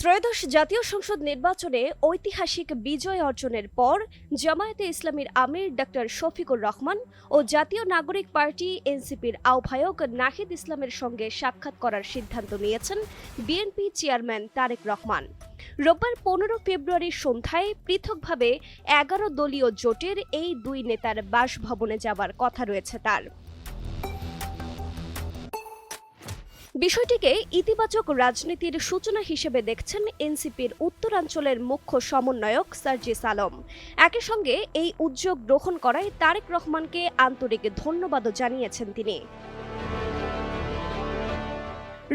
ত্রয়োদশ জাতীয় সংসদ নির্বাচনে ঐতিহাসিক বিজয় অর্জনের পর জামায়াতে ইসলামীর আমির ডক্টর শফিকুর রহমান ও জাতীয় নাগরিক পার্টি এনসিপির আহ্বায়ক নাহিদ ইসলামের সঙ্গে সাক্ষাৎ করার সিদ্ধান্ত নিয়েছেন বিএনপি চেয়ারম্যান তারেক রহমান। রোববার 15 ফেব্রুয়ারি সন্ধ্যায় পৃথকভাবে 11 দলীয় জোটের এই দুই নেতার বাসভবনে যাবার কথা রয়েছে তার। বিষয়টিকে ইতিবাচক রাজনীতির সূচনা হিসেবে দেখছেন এনসিপির উত্তরাঞ্চলের মুখ্য সমন্বয়ক সার্জিস আলম। একই সঙ্গে এই উদ্যোগ গ্রহণ করায় তারেক রহমানকে আন্তরিক ধন্যবাদও জানিয়েছেন তিনি।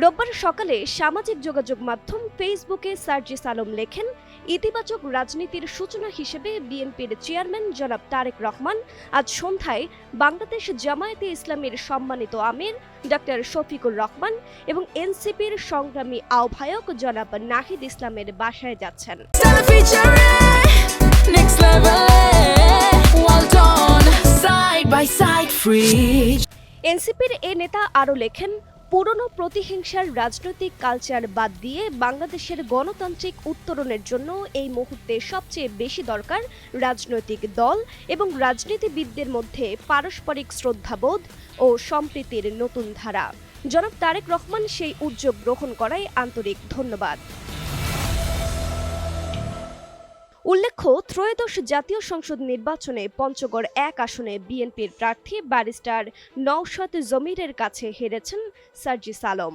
রোববার সকালে সামাজিক যোগাযোগ মাধ্যম ফেসবুকে সার্জিস আলম লেখেন, ইতিবাচক রাজনীতির সূচনা হিসেবে বিএনপির চেয়ারম্যান জনাব তারেক রহমান আজ সন্ধ্যায় বাংলাদেশ জামায়াতে ইসলামীর সম্মানিত আমির ডক্টর শফিকুর রহমান এবং এনসিপির সংগ্রামী আহ্বায়ক জনাব নাহিদ ইসলামের বাসায় যাচ্ছেন। এনসিপির এ নেতা আরও লেখেন, পুরনো প্রতিহিংসার রাজনৈতিক কালচার বাদ দিয়ে বাংলাদেশের গণতান্ত্রিক উত্তরণের জন্য এই মুহূর্তে সবচেয়ে বেশি দরকার রাজনৈতিক দল এবং রাজনীতিবিদদের মধ্যে পারস্পরিক শ্রদ্ধাবোধ ও সম্প্রীতির নতুন ধারা। জনাব তারেক রহমান সেই উদ্যোগ গ্রহণ করায় আন্তরিক ধন্যবাদ। উল্লেখ্য, ত্রয়োদশ জাতীয় সংসদ নির্বাচনে পঞ্চগড় 1 আসনে বিএনপির প্রার্থী ব্যারিস্টার নওশাদ জমিরের কাছে হেরেছেন সার্জিস আলম।